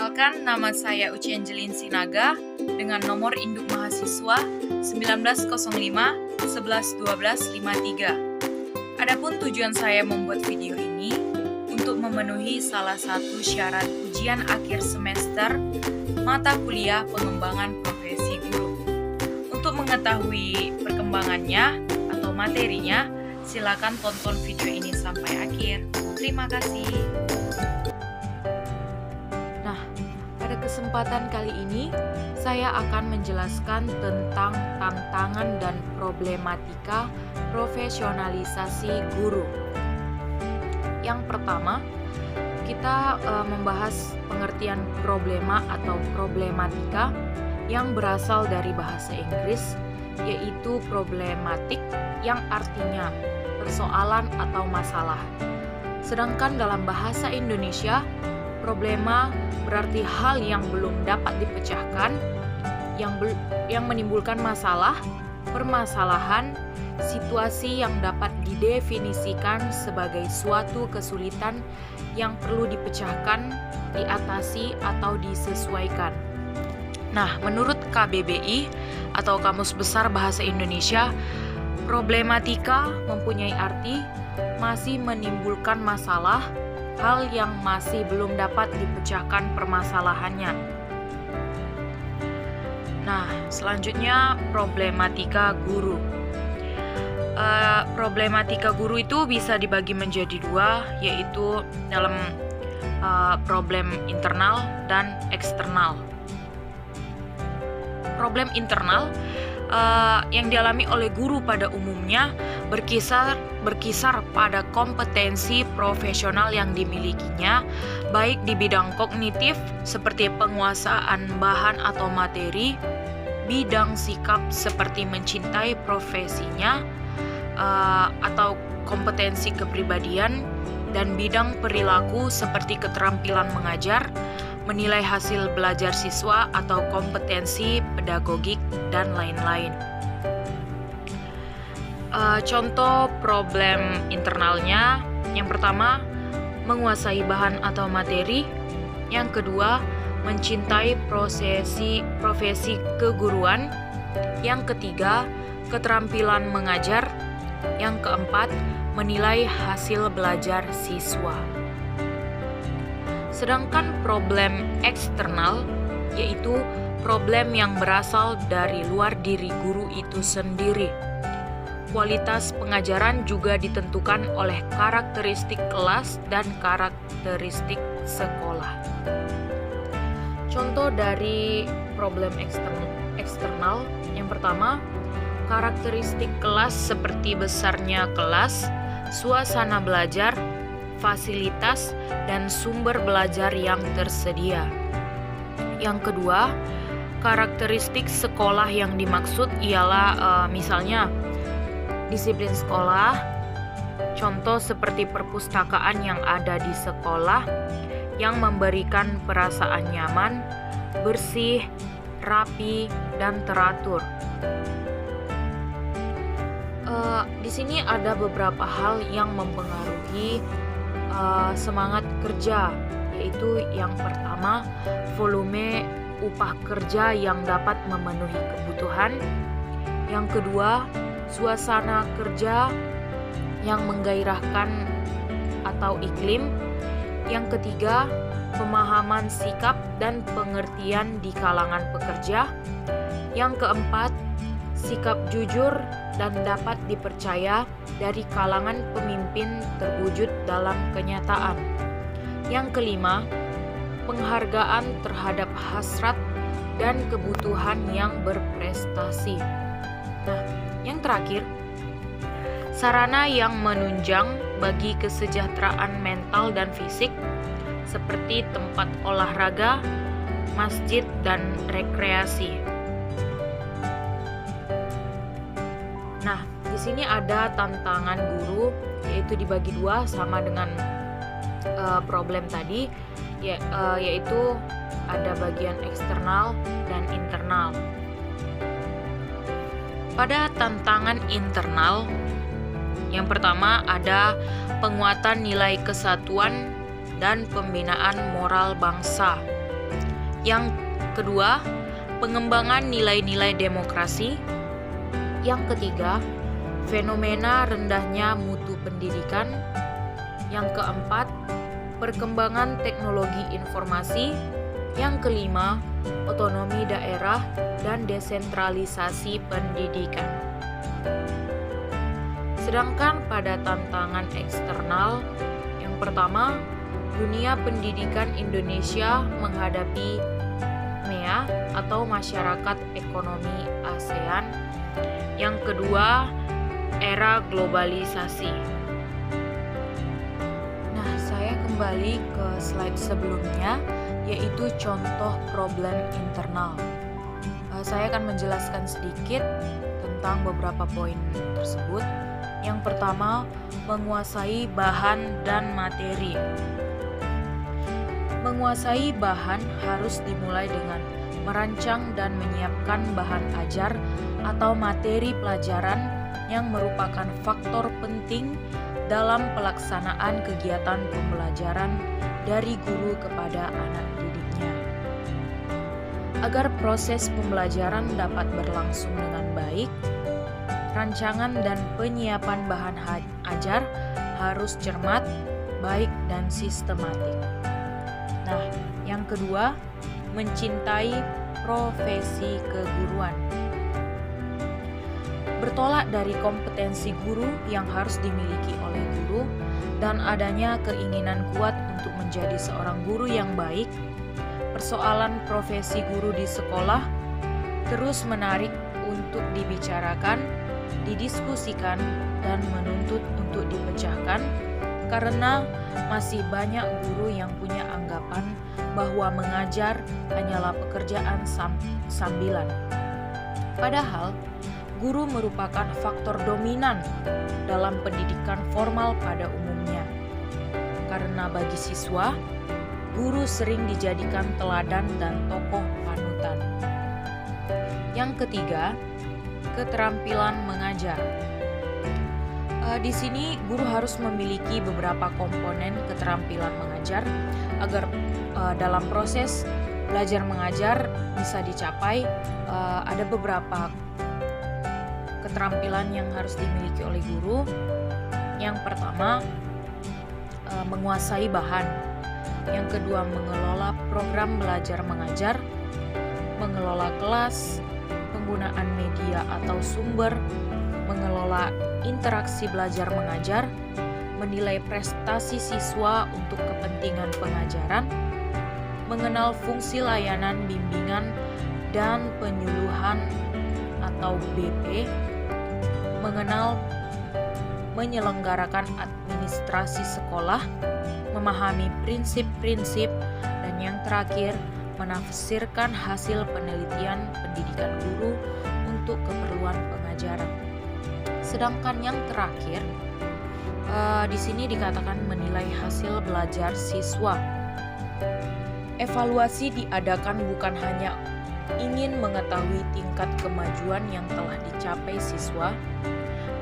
Perkenalkan, nama saya Uci Angelin Sinaga dengan nomor induk mahasiswa 1905 11 12 53. Adapun tujuan saya membuat video ini untuk memenuhi salah satu syarat ujian akhir semester mata kuliah pengembangan profesi guru. Untuk mengetahui perkembangannya atau materinya, silakan tonton video ini sampai akhir. Terima kasih. Nah, pada kesempatan kali ini saya akan menjelaskan tentang tantangan dan problematika profesionalisasi guru. Yang pertama, kita membahas pengertian problema atau problematika yang berasal dari bahasa Inggris, yaitu problematik yang artinya persoalan atau masalah. Sedangkan dalam bahasa Indonesia, problema berarti hal yang belum dapat dipecahkan, yang menimbulkan masalah, permasalahan, situasi yang dapat didefinisikan sebagai suatu kesulitan yang perlu dipecahkan, diatasi, atau disesuaikan. Nah, menurut KBBI atau Kamus Besar Bahasa Indonesia, problematika mempunyai arti masih menimbulkan masalah, hal yang masih belum dapat dipecahkan permasalahannya. Nah, selanjutnya problematika guru. Problematika guru itu bisa dibagi menjadi dua, yaitu dalam problem internal dan eksternal. Problem internal yang dialami oleh guru pada umumnya berkisar pada kompetensi profesional yang dimilikinya, baik di bidang kognitif seperti penguasaan bahan atau materi, bidang sikap seperti mencintai profesinya atau kompetensi kepribadian, dan bidang perilaku seperti keterampilan mengajar, menilai hasil belajar siswa atau kompetensi pedagogik, dan lain-lain. Contoh problem internalnya, yang pertama, menguasai bahan atau materi. Yang kedua, mencintai profesi keguruan. Yang ketiga, keterampilan mengajar. Yang keempat, menilai hasil belajar siswa. Sedangkan problem eksternal, yaitu problem yang berasal dari luar diri guru itu sendiri. Kualitas pengajaran juga ditentukan oleh karakteristik kelas dan karakteristik sekolah. Contoh dari problem eksternal, yang pertama, karakteristik kelas seperti besarnya kelas, suasana belajar, fasilitas, dan sumber belajar yang tersedia. Yang kedua, karakteristik sekolah yang dimaksud ialah misalnya disiplin sekolah, contoh seperti perpustakaan yang ada di sekolah yang memberikan perasaan nyaman, bersih, rapi, dan teratur. Di sini ada beberapa hal yang mempengaruhi semangat kerja, yaitu yang pertama, volume upah kerja yang dapat memenuhi kebutuhan. Yang kedua, suasana kerja yang menggairahkan atau iklim. Yang ketiga, pemahaman sikap dan pengertian di kalangan pekerja. Yang keempat, sikap jujur dan dapat dipercaya dari kalangan pemimpin terwujud dalam kenyataan. Yang kelima, penghargaan terhadap hasrat dan kebutuhan yang berprestasi. Nah, yang terakhir, sarana yang menunjang bagi kesejahteraan mental dan fisik seperti tempat olahraga, masjid, dan rekreasi. Nah, di sini ada tantangan guru, yaitu dibagi dua sama dengan problem tadi, yaitu ada bagian eksternal dan internal. Pada tantangan internal, yang pertama ada penguatan nilai kesatuan dan pembinaan moral bangsa. Yang kedua, pengembangan nilai-nilai demokrasi. Yang ketiga, fenomena rendahnya mutu pendidikan. Yang keempat, perkembangan teknologi informasi. Yang kelima, otonomi daerah dan desentralisasi pendidikan. Sedangkan pada tantangan eksternal, yang pertama, dunia pendidikan Indonesia menghadapi MEA atau Masyarakat Ekonomi ASEAN. Yang kedua, era globalisasi. Nah, saya kembali ke slide sebelumnya, yaitu contoh problem internal. Saya akan menjelaskan sedikit tentang beberapa poin tersebut. Yang pertama, menguasai bahan dan materi. Menguasai bahan harus dimulai dengan merancang dan menyiapkan bahan ajar atau materi pelajaran yang merupakan faktor penting dalam pelaksanaan kegiatan pembelajaran dari guru kepada anak didiknya. Agar proses pembelajaran dapat berlangsung dengan baik, rancangan dan penyiapan bahan ajar harus cermat, baik, dan sistematik. Nah, yang kedua, mencintai profesi keguruan. Bertolak dari kompetensi guru yang harus dimiliki oleh guru dan adanya keinginan kuat untuk menjadi seorang guru yang baik, persoalan profesi guru di sekolah terus menarik untuk dibicarakan, didiskusikan, dan menuntut untuk dipecahkan karena masih banyak guru yang punya anggapan bahwa mengajar hanyalah pekerjaan sambilan. Padahal, guru merupakan faktor dominan dalam pendidikan formal pada umumnya. Karena bagi siswa, guru sering dijadikan teladan dan tokoh panutan. Yang ketiga, keterampilan mengajar. Di sini guru harus memiliki beberapa komponen keterampilan mengajar agar dalam proses belajar mengajar bisa dicapai. Ada beberapa keterampilan yang harus dimiliki oleh guru. Yang pertama, menguasai bahan. Yang kedua, mengelola program belajar mengajar, mengelola kelas, penggunaan media atau sumber, mengelola interaksi belajar mengajar, menilai prestasi siswa untuk kepentingan pengajaran, mengenal fungsi layanan bimbingan dan penyuluhan atau BP, menyelenggarakan administrasi sekolah, memahami prinsip-prinsip, dan yang terakhir, menafsirkan hasil penelitian pendidikan guru untuk keperluan pengajaran. Sedangkan yang terakhir, di sini dikatakan menilai hasil belajar siswa. Evaluasi diadakan bukan hanya ingin mengetahui tingkat kemajuan yang telah dicapai siswa,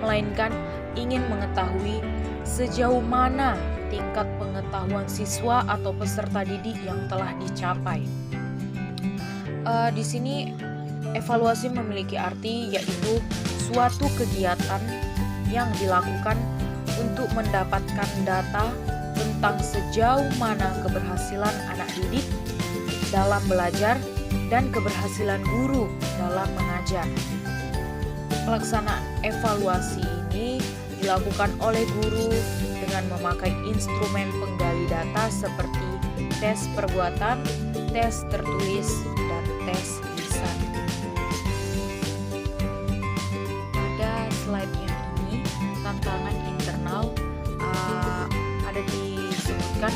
melainkan ingin mengetahui sejauh mana tingkat pengetahuan siswa atau peserta didik yang telah dicapai. Di sini evaluasi memiliki arti yaitu suatu kegiatan yang dilakukan untuk mendapatkan data tentang sejauh mana keberhasilan anak didik dalam belajar dan keberhasilan guru dalam mengajar. Pelaksanaan evaluasi ini dilakukan oleh guru dengan memakai instrumen penggali data seperti tes perbuatan, tes tertulis, dan tes lisan. Pada slide yang ini, tantangan internal ada disebutkan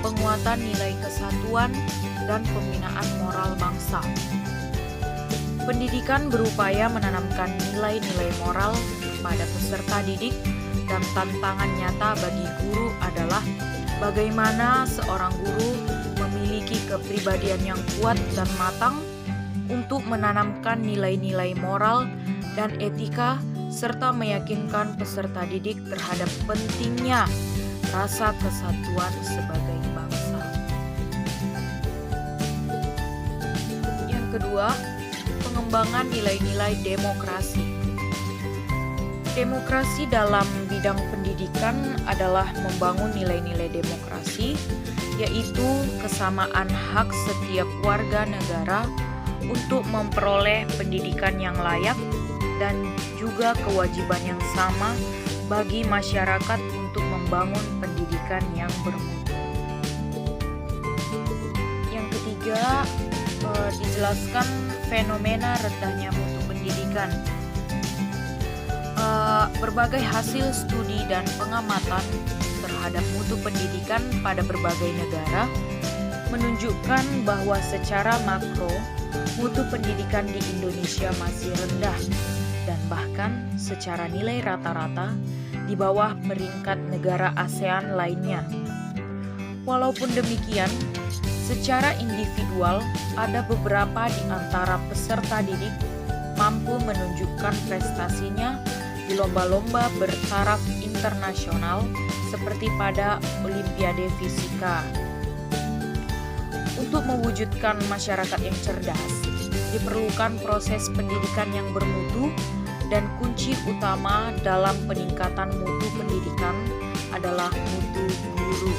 penguatan nilai kesatuan dan pembinaan moral bangsa. Pendidikan berupaya menanamkan nilai-nilai moral pada peserta didik dan tantangan nyata bagi guru adalah bagaimana seorang guru memiliki kepribadian yang kuat dan matang untuk menanamkan nilai-nilai moral dan etika serta meyakinkan peserta didik terhadap pentingnya rasa kesatuan sebagai bangsa. kedua, pengembangan nilai-nilai demokrasi. Demokrasi dalam bidang pendidikan adalah membangun nilai-nilai demokrasi, yaitu kesamaan hak setiap warga negara untuk memperoleh pendidikan yang layak dan juga kewajiban yang sama bagi masyarakat untuk membangun pendidikan yang bermutu. Yang ketiga, dijelaskan fenomena rendahnya mutu pendidikan. Berbagai hasil studi dan pengamatan terhadap mutu pendidikan pada berbagai negara menunjukkan bahwa secara makro mutu pendidikan di Indonesia masih rendah dan bahkan secara nilai rata-rata di bawah peringkat negara ASEAN lainnya. Walaupun demikian, secara individual ada beberapa di antara peserta didik mampu menunjukkan prestasinya di lomba-lomba bertaraf internasional seperti pada Olimpiade Fisika. Untuk mewujudkan masyarakat yang cerdas, diperlukan proses pendidikan yang bermutu dan kunci utama dalam peningkatan mutu pendidikan adalah mutu guru.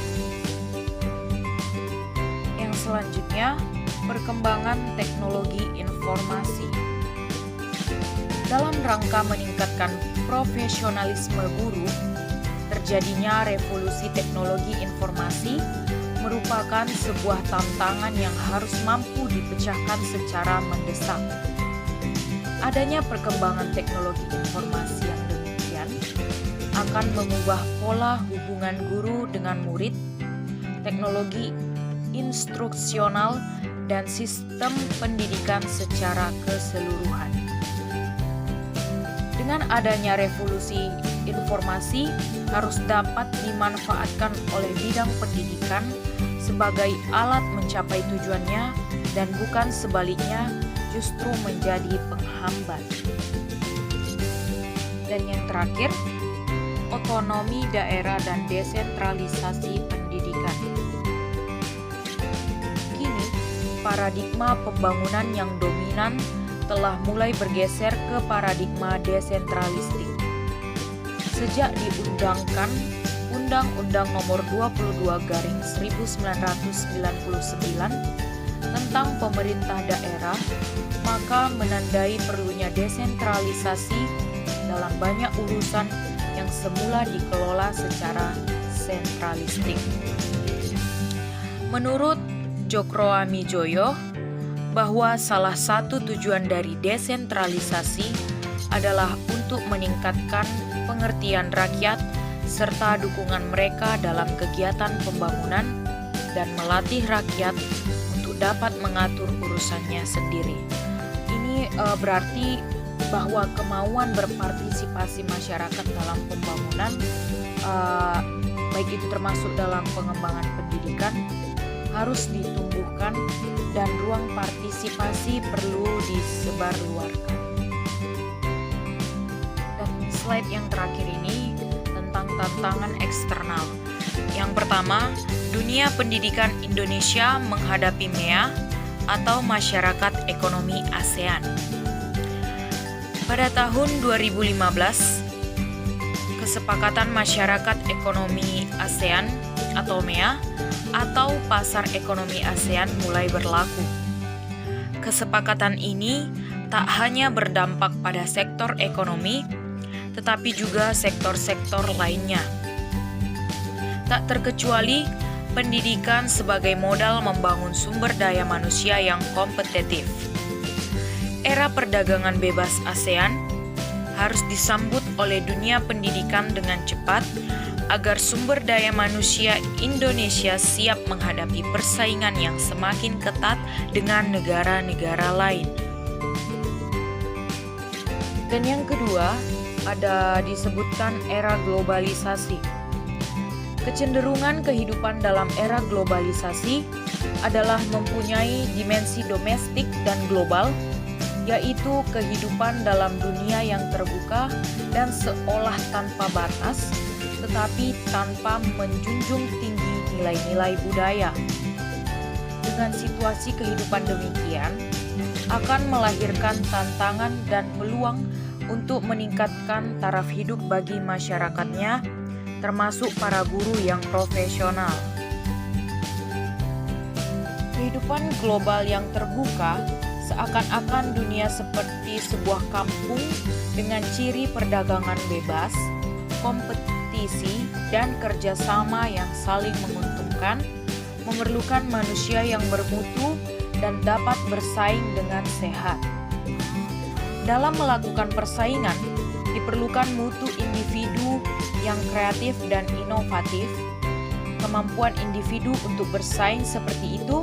Yang selanjutnya, perkembangan teknologi informasi. Dalam rangka meningkatkan profesionalisme guru, terjadinya revolusi teknologi informasi merupakan sebuah tantangan yang harus mampu dipecahkan secara mendesak. Adanya perkembangan teknologi informasi yang demikian akan mengubah pola hubungan guru dengan murid, teknologi instruksional, dan sistem pendidikan secara keseluruhan. Dengan adanya revolusi informasi harus dapat dimanfaatkan oleh bidang pendidikan sebagai alat mencapai tujuannya dan bukan sebaliknya justru menjadi penghambat. Dan yang terakhir, otonomi daerah dan desentralisasi pendidikan. Kini, paradigma pembangunan yang dominan telah mulai bergeser ke paradigma desentralistik. Sejak diundangkan Undang-Undang Nomor 22/1999 tentang pemerintah daerah, maka menandai perlunya desentralisasi dalam banyak urusan yang semula dikelola secara sentralistik. Menurut Djokroamidjojo, bahwa salah satu tujuan dari desentralisasi adalah untuk meningkatkan pengertian rakyat serta dukungan mereka dalam kegiatan pembangunan dan melatih rakyat untuk dapat mengatur urusannya sendiri. Ini berarti bahwa kemauan berpartisipasi masyarakat dalam pembangunan, baik itu termasuk dalam pengembangan pendidikan, harus ditumbuhkan dan ruang partisipasi perlu disebarluaskan. Dan slide yang terakhir ini tentang tantangan eksternal. Yang pertama, dunia pendidikan Indonesia menghadapi MEA atau Masyarakat Ekonomi ASEAN. Pada tahun 2015, Kesepakatan Masyarakat Ekonomi ASEAN atau MEA atau Pasar Ekonomi ASEAN mulai berlaku. Kesepakatan ini tak hanya berdampak pada sektor ekonomi, tetapi juga sektor-sektor lainnya. Tak terkecuali pendidikan sebagai modal membangun sumber daya manusia yang kompetitif. Era perdagangan bebas ASEAN harus disambut oleh dunia pendidikan dengan cepat agar sumber daya manusia Indonesia siap menghadapi persaingan yang semakin ketat dengan negara-negara lain. Dan yang kedua, ada disebutkan era globalisasi. Kecenderungan kehidupan dalam era globalisasi adalah mempunyai dimensi domestik dan global, yaitu kehidupan dalam dunia yang terbuka dan seolah tanpa batas, tetapi tanpa menjunjung tinggi nilai-nilai budaya. dengan situasi kehidupan demikian akan melahirkan tantangan dan peluang untuk meningkatkan taraf hidup bagi masyarakatnya, termasuk para guru yang profesional. Kehidupan global yang terbuka seakan-akan dunia seperti sebuah kampung dengan ciri perdagangan bebas, kompetisi, dan kerjasama yang saling menguntungkan, memerlukan manusia yang bermutu dan dapat bersaing dengan sehat. Dalam melakukan persaingan, diperlukan mutu individu yang kreatif dan inovatif. Kemampuan individu untuk bersaing seperti itu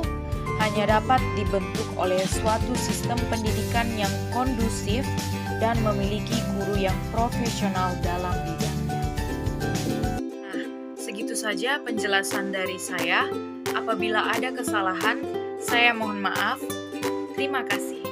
hanya dapat dibentuk oleh suatu sistem pendidikan yang kondusif dan memiliki guru yang profesional dalam bidangnya. Nah, segitu saja penjelasan dari saya. Apabila ada kesalahan, saya mohon maaf. Terima kasih.